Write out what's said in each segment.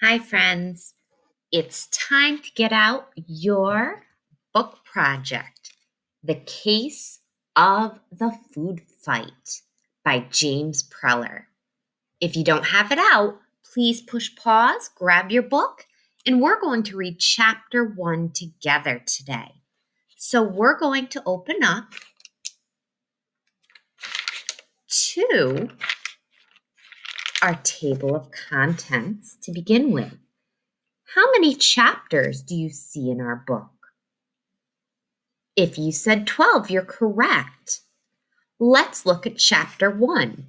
Hi, friends. It's time to get out your book project, The Case of the Food Fight by James Preller. If you don't have it out, please push pause, grab your book, and we're going to read chapter 1 together today. So we're going to open up to our table of contents to begin with. How many chapters do you see in our book? If you said 12, you're correct. Let's look at chapter 1.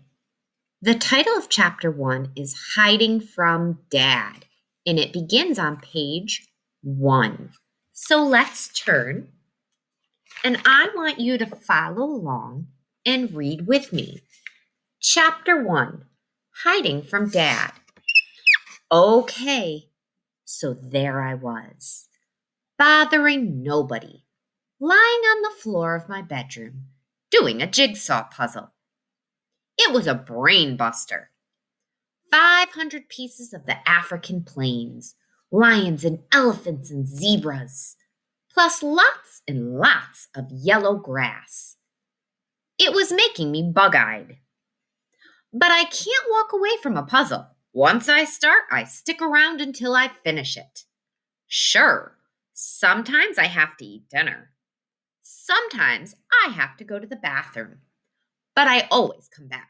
The title of chapter 1 is Hiding from Dad, and it begins on page 1. So let's turn, and I want you to follow along and read with me. Chapter 1, Hiding from Dad. Okay, so there I was, bothering nobody, lying on the floor of my bedroom, doing a jigsaw puzzle. It was a brain buster. 500 pieces of the African plains, lions and elephants and zebras, plus lots and lots of yellow grass. It was making me bug-eyed. But I can't walk away from a puzzle. Once I start, I stick around until I finish it. Sure, sometimes I have to eat dinner. Sometimes I have to go to the bathroom. But I always come back.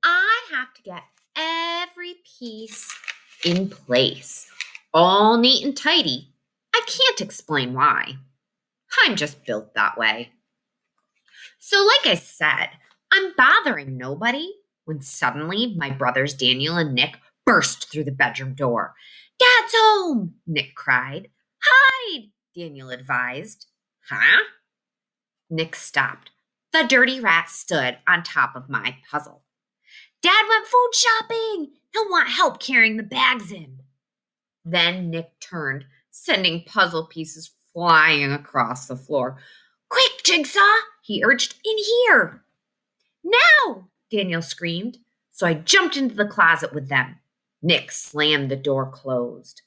I have to get every piece in place, all neat and tidy. I can't explain why. I'm just built that way. So like I said, I'm bothering nobody when suddenly my brothers Daniel and Nick burst through the bedroom door. "Dad's home!" Nick cried. "Hide!" Daniel advised. "Huh?" Nick stopped. The dirty rat stood on top of my puzzle. "Dad went food shopping. He'll want help carrying the bags in." Then Nick turned, sending puzzle pieces flying across the floor. "Quick, Jigsaw!" he urged. "In here!" "Now!" Daniel screamed. So I jumped into the closet with them. Nick slammed the door closed.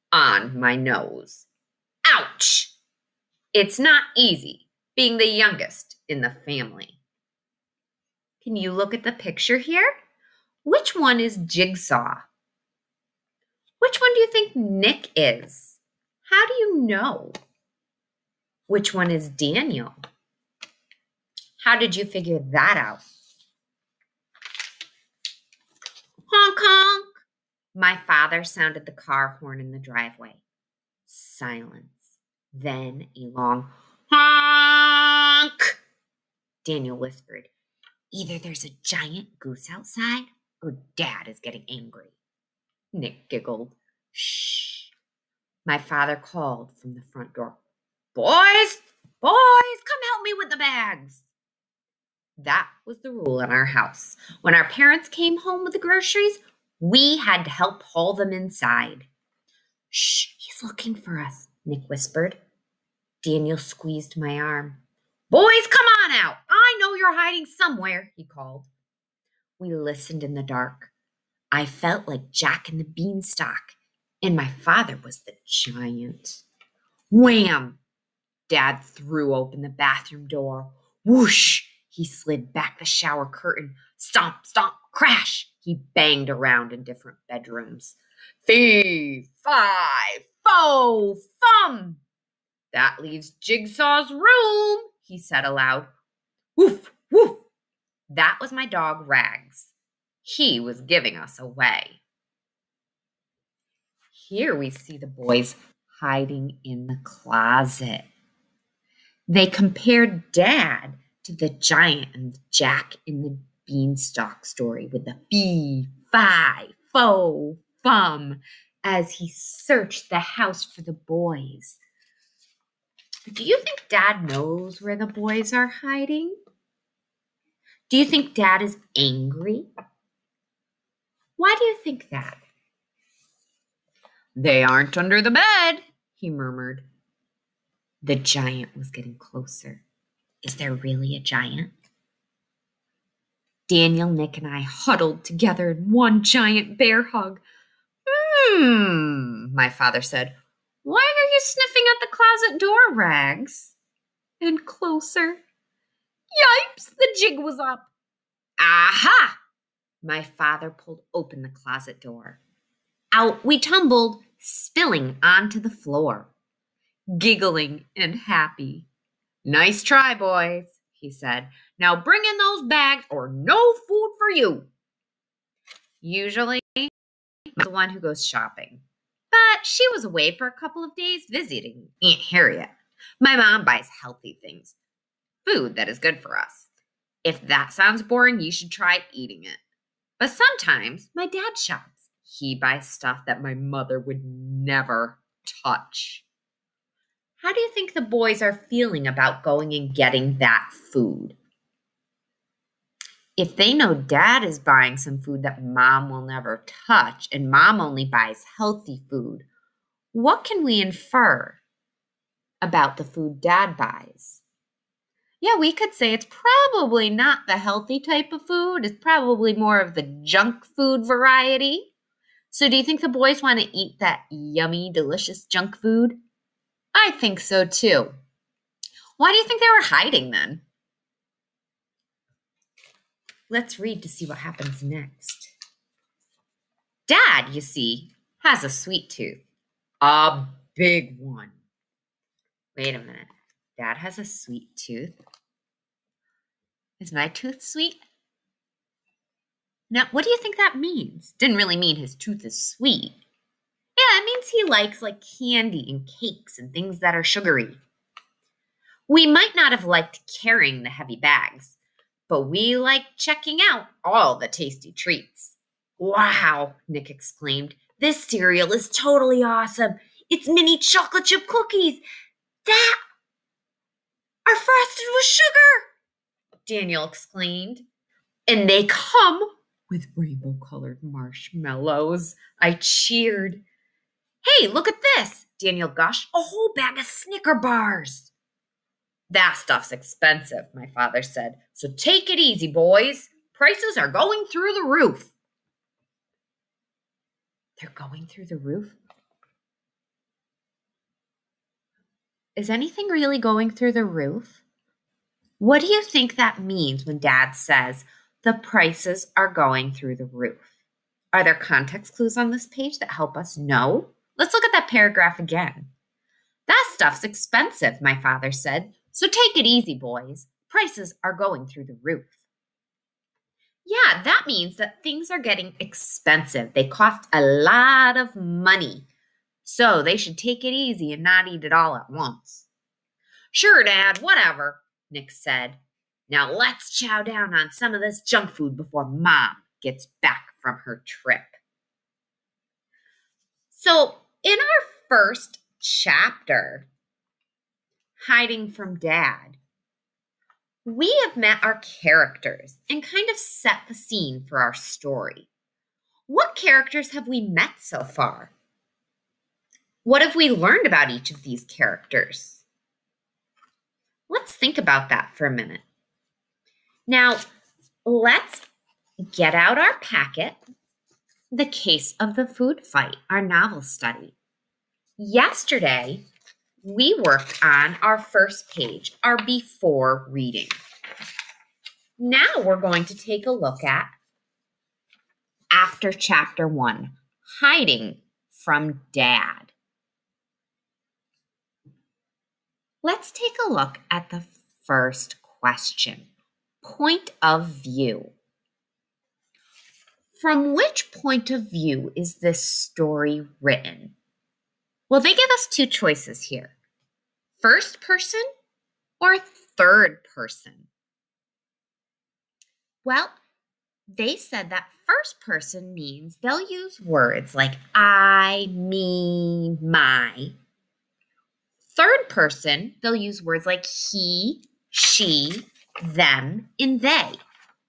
On my nose. Ouch! It's not easy being the youngest in the family. Can you look at the picture here? Which one is Jigsaw? Which one do you think Nick is? How do you know? Which one is Daniel? How did you figure that out? Honk, honk. My father sounded the car horn in the driveway. Silence. Then a long honk. Daniel whispered, "Either there's a giant goose outside or Dad is getting angry." Nick giggled. "Shh." My father called from the front door. Boys, come help me with the bags." That was the rule in our house. When our parents came home with the groceries, we had to help haul them inside. "Shh, he's looking for us," Nick whispered. Daniel squeezed my arm. "Boys, come on out. I know you're hiding somewhere," he called. We listened in the dark. I felt like Jack and the Beanstalk, and my father was the giant. Wham! Dad threw open the bathroom door. Whoosh! He slid back the shower curtain. Stomp, stomp, crash! He banged around in different bedrooms. Fee, fi, fo, fum! "That leaves Jigsaw's room," he said aloud. Woof, woof! That was my dog, Rags. He was giving us away. Here we see the boys hiding in the closet. They compared Dad to the giant and Jack in the Beanstalk story with the fee, fi, fo, fum as he searched the house for the boys. Do you think Dad knows where the boys are hiding? Do you think Dad is angry? Why do you think that? "They aren't under the bed," he murmured. The giant was getting closer. Is there really a giant? Daniel, Nick, and I huddled together in one giant bear hug. My father said. Why are you sniffing at the closet door, Rags? And closer. Yipes, the jig was up. Aha! My father pulled open the closet door. Out we tumbled, spilling onto the floor, giggling and happy. Nice try, boys, he said. Now bring in those bags or no food for you. Usually, I'm the one who goes shopping. But she was away for a couple of days visiting Aunt Harriet. My mom buys healthy things, food that is good for us. If that sounds boring, you should try eating it. But sometimes my dad shops. He buys stuff that my mother would never touch. How do you think the boys are feeling about going and getting that food? If they know dad is buying some food that mom will never touch and mom only buys healthy food, what can we infer about the food dad buys? Yeah, we could say it's probably not the healthy type of food. It's probably more of the junk food variety. So do you think the boys want to eat that yummy, delicious junk food? I think so too. Why do you think they were hiding then? Let's read to see what happens next. Dad, you see, has a sweet tooth. A big one. Wait a minute. Dad has a sweet tooth. Is my tooth sweet? Now, what do you think that means? Didn't really mean his tooth is sweet. Yeah, it means he likes candy and cakes and things that are sugary. We might not have liked carrying the heavy bags, but we liked checking out all the tasty treats. Wow, Nick exclaimed. This cereal is totally awesome. It's mini chocolate chip cookies. That are frosted with sugar, Daniel exclaimed. And they come with rainbow-colored marshmallows. I cheered. Hey, look at this, Daniel gushed. A whole bag of Snicker bars. That stuff's expensive, my father said. So take it easy, boys. Prices are going through the roof. They're going through the roof? Is anything really going through the roof? What do you think that means when Dad says the prices are going through the roof? Are there context clues on this page that help us know? Let's look at that paragraph again. That stuff's expensive, my father said. So take it easy, boys. Prices are going through the roof. Yeah, that means that things are getting expensive. They cost a lot of money. So they should take it easy and not eat it all at once. Sure, Dad, whatever, Nick said. Now let's chow down on some of this junk food before Mom gets back from her trip. So in our first chapter, Hiding from Dad, we have met our characters and kind of set the scene for our story. What characters have we met so far? What have we learned about each of these characters? Let's think about that for a minute. Now, let's get out our packet, The Case of the Food Fight, our novel study. Yesterday, we worked on our first page, our before reading. Now we're going to take a look at after chapter 1, Hiding from Dad. Let's take a look at the first question, point of view. From which point of view is this story written? Well, they give us two choices here. First person or third person? Well, they said that first person means they'll use words like I, me, my. Third person, they'll use words like he, she, them, and they.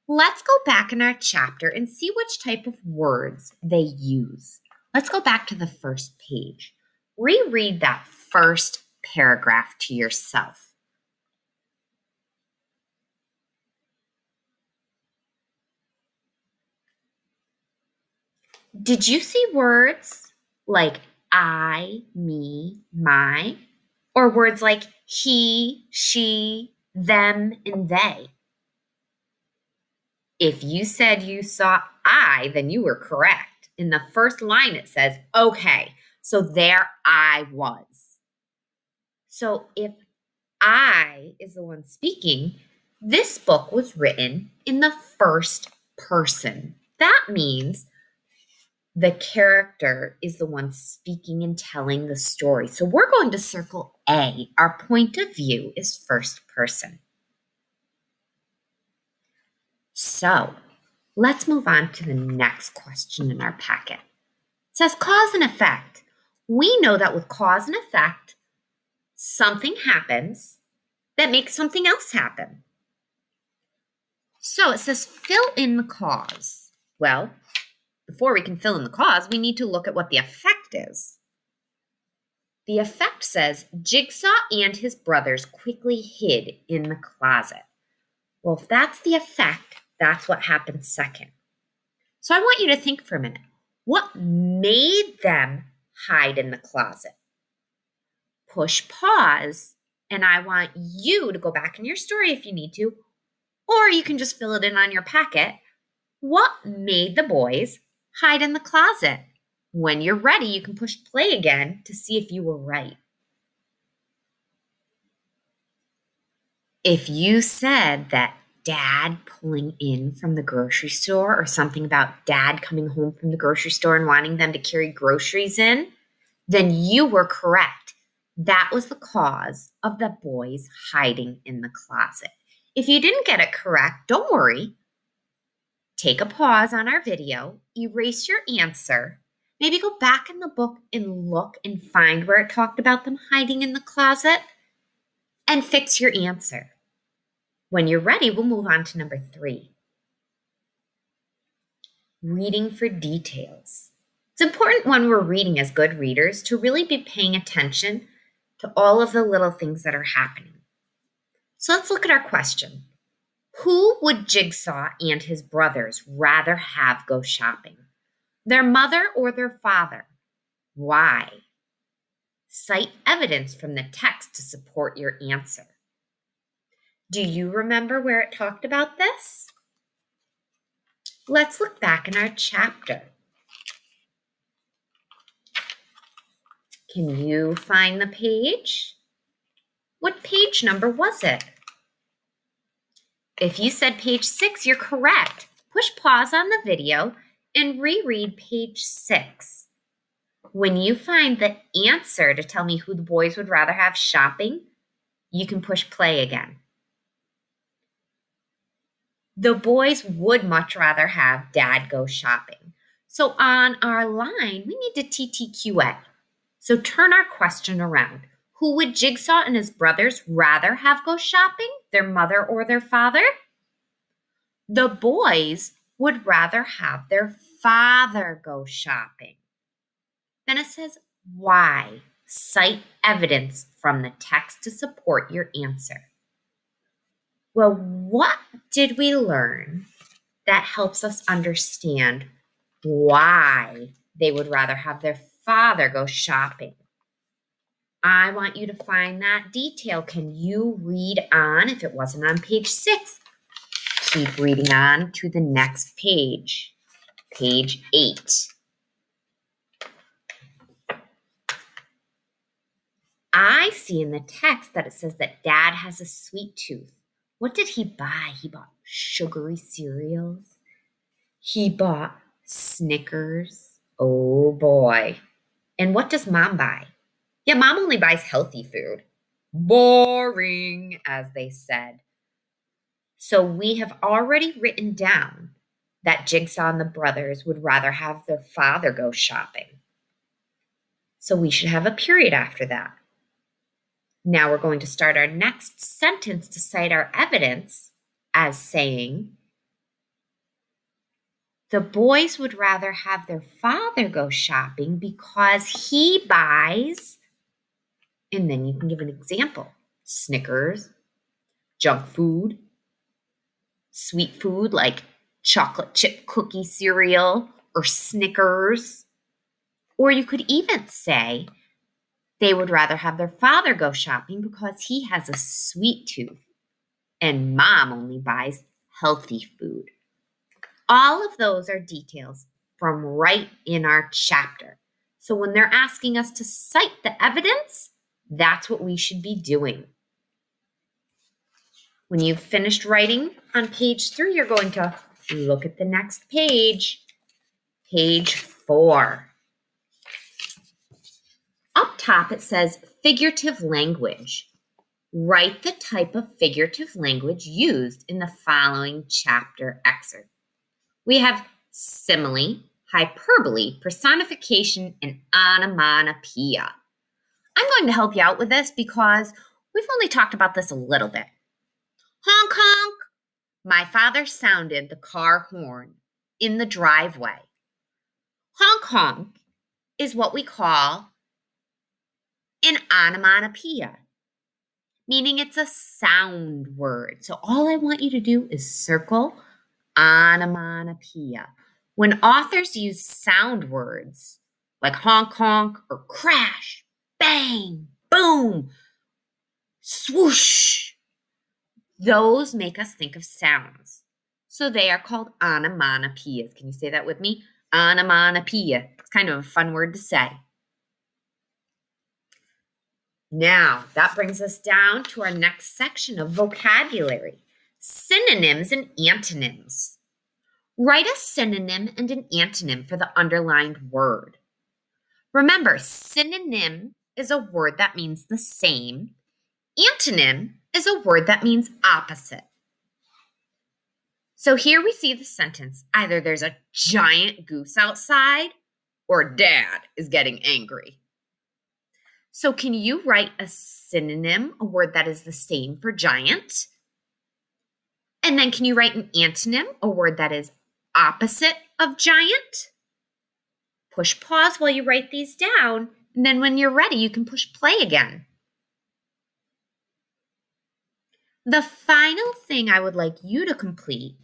Let's go back in our chapter and see which type of words they use. Let's go back to the first page. Reread that first paragraph to yourself. Did you see words like I, me, my, or words like he, she, them, and they. If you said you saw I, then you were correct. In the first line, it says, okay, so there I was. So if I is the one speaking, this book was written in the first person. That means the character is the one speaking and telling the story. So we're going to circle A. Our point of view is first person. So let's move on to the next question in our packet. It says cause and effect. We know that with cause and effect, something happens that makes something else happen. So it says fill in the cause. Well, before we can fill in the cause, we need to look at what the effect is. The effect says Jigsaw and his brothers quickly hid in the closet. Well, if that's the effect, that's what happened second. So I want you to think for a minute. What made them hide in the closet? Push pause, and I want you to go back in your story if you need to, or you can just fill it in on your packet. What made the boys hide in the closet? When you're ready, you can push play again to see if you were right. If you said that Dad pulling in from the grocery store or something about Dad coming home from the grocery store and wanting them to carry groceries in, then you were correct. That was the cause of the boys hiding in the closet. If you didn't get it correct, don't worry. Take a pause on our video, erase your answer, maybe go back in the book and look and find where it talked about them hiding in the closet, and fix your answer. When you're ready, we'll move on to number 3. Reading for details. It's important when we're reading as good readers to really be paying attention to all of the little things that are happening. So let's look at our question. Who would Jigsaw and his brothers rather have go shopping? Their mother or their father? Why? Cite evidence from the text to support your answer. Do you remember where it talked about this? Let's look back in our chapter. Can you find the page? What page number was it? If you said page 6, you're correct. Push pause on the video and reread page 6. When you find the answer to tell me who the boys would rather have shopping, you can push play again. The boys would much rather have Dad go shopping. So on our line, we need to TTQA. So turn our question around. Who would Jigsaw and his brothers rather have go shopping? Their mother or their father? The boys would rather have their father go shopping. Then it says, why? Cite evidence from the text to support your answer. Well, what did we learn that helps us understand why they would rather have their father go shopping? I want you to find that detail. Can you read on if it wasn't on page 6? Keep reading on to the next page, page 8. I see in the text that it says that Dad has a sweet tooth. What did he buy? He bought sugary cereals. He bought Snickers. Oh boy. And what does Mom buy? Yeah, Mom only buys healthy food. Boring, as they said. So we have already written down that Jigsaw and the brothers would rather have their father go shopping. So we should have a period after that. Now we're going to start our next sentence to cite our evidence as saying, the boys would rather have their father go shopping because he buys, and then you can give an example, Snickers, junk food, sweet food like chocolate chip cookie cereal or Snickers. Or you could even say they would rather have their father go shopping because he has a sweet tooth and mom only buys healthy food. All of those are details from right in our chapter. So when they're asking us to cite the evidence, that's what we should be doing. When you've finished writing on page 3, you're going to look at the next page, page 4. Up top, it says figurative language. Write the type of figurative language used in the following chapter excerpt. We have simile, hyperbole, personification, and onomatopoeia. I'm going to help you out with this because we've only talked about this a little bit. Honk, honk. My father sounded the car horn in the driveway. Honk, honk is what we call an onomatopoeia, meaning it's a sound word. So all I want you to do is circle onomatopoeia. When authors use sound words like honk, honk, or crash, bang, boom, swoosh, those make us think of sounds. So they are called onomatopoeias. Can you say that with me? Onomatopoeia. It's kind of a fun word to say. Now, that brings us down to our next section of vocabulary. Synonyms and antonyms. Write a synonym and an antonym for the underlined word. Remember, synonym is a word that means the same. Antonym is a word that means opposite. So here we see the sentence. Either there's a giant goose outside or Dad is getting angry. So can you write a synonym, a word that is the same for giant? And then can you write an antonym, a word that is opposite of giant? Push pause while you write these down, and then when you're ready, you can push play again. The final thing I would like you to complete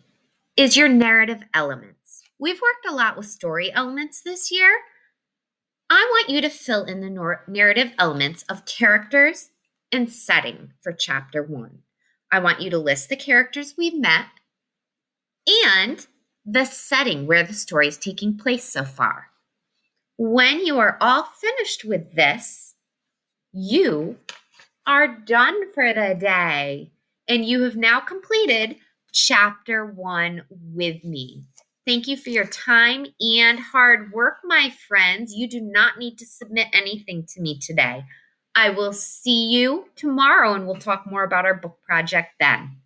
is your narrative elements. We've worked a lot with story elements this year. I want you to fill in the narrative elements of characters and setting for chapter 1. I want you to list the characters we've met and the setting where the story is taking place so far. When you are all finished with this, you are done for the day, and you have now completed chapter 1 with me. Thank you for your time and hard work, my friends. You do not need to submit anything to me today. I will see you tomorrow, and we'll talk more about our book project then.